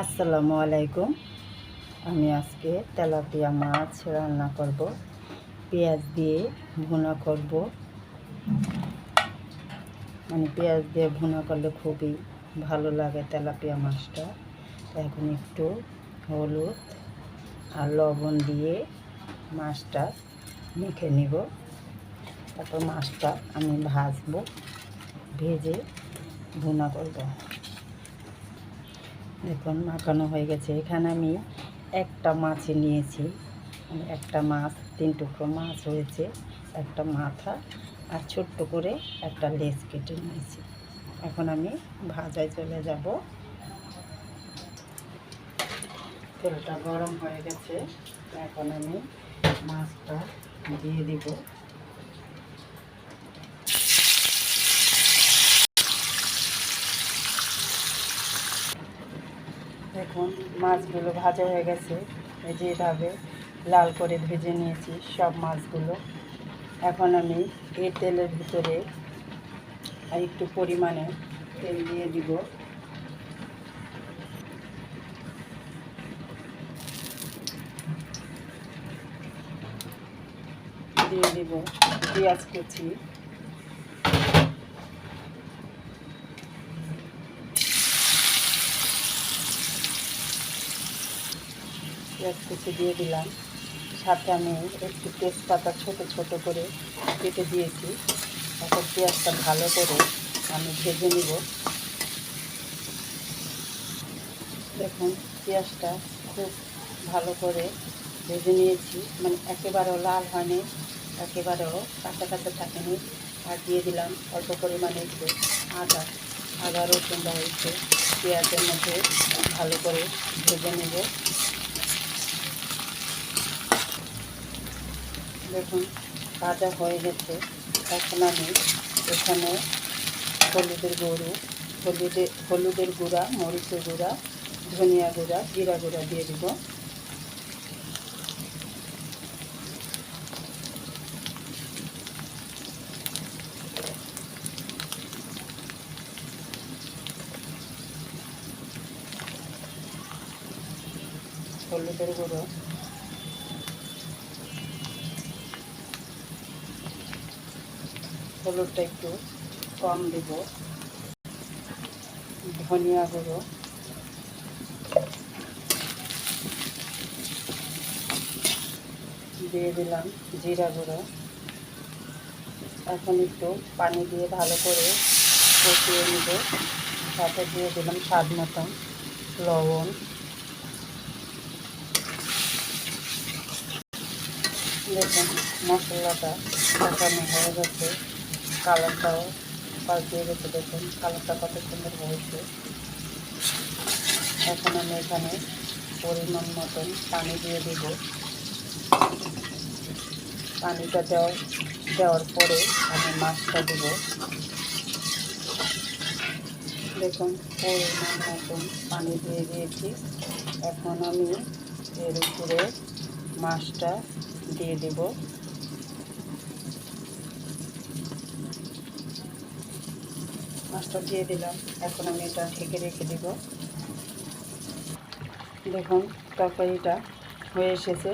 আসসালামু আলাইকুম। আমি আজকে তেলাপিয়া মাছ রান্না করব, পেঁয়াজ দিয়ে ভুনা করব। পেঁয়াজ দিয়ে ভুনা করলে খুবই ভালো লাগে তেলাপিয়া মাছটা। এখন একটু হলুদ আর লবণ দিয়ে মাছটা মেখে নিব। তারপর মাছটা আমি ভাজবো, ভেজে ভুনা করব। দেখুন মাখানো হয়ে গেছে। এখানে আমি একটা মাছই নিয়েছি, একটা মাছ 3 টুকরো মাছ হয়েছে, একটা মাথা আর ছোট্ট করে একটা লেজ কেটে নিয়েছি। এখন আমি ভাজায় চলে যাব। তেলটা গরম হয়ে গেছে, এখন আমি মাছটা দিয়ে দিব। দেখুন মাছগুলো ভাজা হয়ে গেছে, যেভাবে লাল করে ভেজে নিয়েছি সব মাছগুলো। এখন আমি এই তেলের ভিতরে আর একটু পরিমাণে তেল দিয়ে দিব। দিয়ে দিব পেঁয়াজ কুচি, দিয়ে দিলাম। সাথে আমি একটু তেজপাতা ছোট ছোট করে কেটে দিয়েছি। এখন পেঁয়াজটা ভালো করে আমি ভেজে নিব। দেখুন পেঁয়াজটা খুব ভালো করে ভেজে নিয়েছি, একেবারেও লাল হয়নি, একেবারেও কাঁচা কাঁচা থাকেনি। আর দিয়ে দিলাম অল্প পরিমাণে একটু আদা রসুন একটু পেঁয়াজের মধ্যে ভালো করে ভেজে নেব। দেখুন ভাজা হয়ে গেছে। এখন আমি এখানে হলুদের গুঁড়া, মরিচের গুঁড়া, ধনিয়া গুঁড়া, জিরা গুঁড়া দিয়ে দিব। হলুদের গুঁড়ো, হলুদটা একটু কম দিব। ধনিয়া গুঁড়ো, দিয়ে দিলাম জিরা গুঁড়ো। এখন একটু পানি দিয়ে ভালো করে কষিয়ে নেব। সাথে দিয়ে দিলাম স্বাদ মতন লবণ। দেখুন মশলাটা কষানো হয়ে গেছে, কালারটাও পাল্টিয়ে গেছে। দেখুন কালারটা কত সুন্দর হয়েছে। এখন আমি এখানে পরিমাণ মতন পানি দিয়ে দেব। পানিটা দেওয়ার পরে আমি মাছটা দেব। দেখুন পরিমাণ মতন পানি দিয়ে দিয়েছি। এখন আমি এর উপরে মাছটা দিয়ে দেব। মাছটা দিয়ে দিলাম। এখন আমি এটা ঢেকে রেখে দেব। দেখুন তরকারিটা হয়ে এসেছে।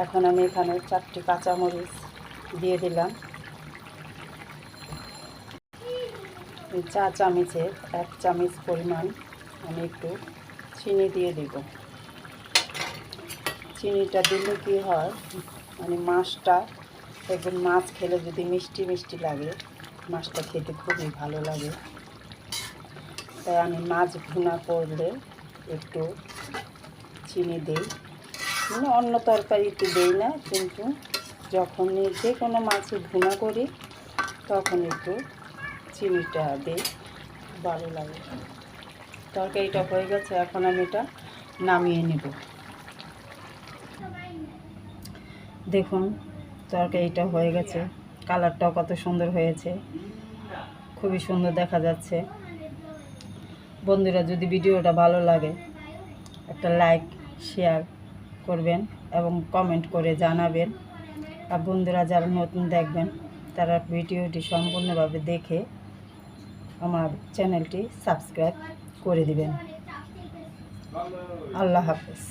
এখন আমি এখানে 4টি কাঁচামরিচ দিয়ে দিলাম। চা চামচের 1 চামচ পরিমাণ আমি একটু চিনি দিয়ে দিব। চিনিটা দিলে কি হয়, মাছটা একদম মাছ খেলে যদি মিষ্টি মিষ্টি লাগে, মাছটা খেতে খুবই ভালো লাগে। তাই আমি মাছ ভুনা করলে একটু চিনি দিই। অন্য তরকারিতে দিই না, কিন্তু যখন যে কোনো মাছে ভুনা করি তখন একটু চিনিটা দিই, ভালো লাগে। তরকারিটা হয়ে গেছে, এখন আমি এটা নামিয়ে নেব। দেখুন তরকারিটা হয়ে গেছে, কালারটাও কত সুন্দর হয়েছে, খুবই সুন্দর দেখা যাচ্ছে। বন্ধুরা যদি ভিডিওটা ভালো লাগে একটা লাইক শেয়ার করবেন এবং কমেন্ট করে জানাবেন। আর বন্ধুরা যারা নতুন দেখবেন তারা ভিডিওটি সম্পূর্ণভাবে দেখে আমার চ্যানেলটি সাবস্ক্রাইব করে দিবেন। আল্লাহ হাফেজ।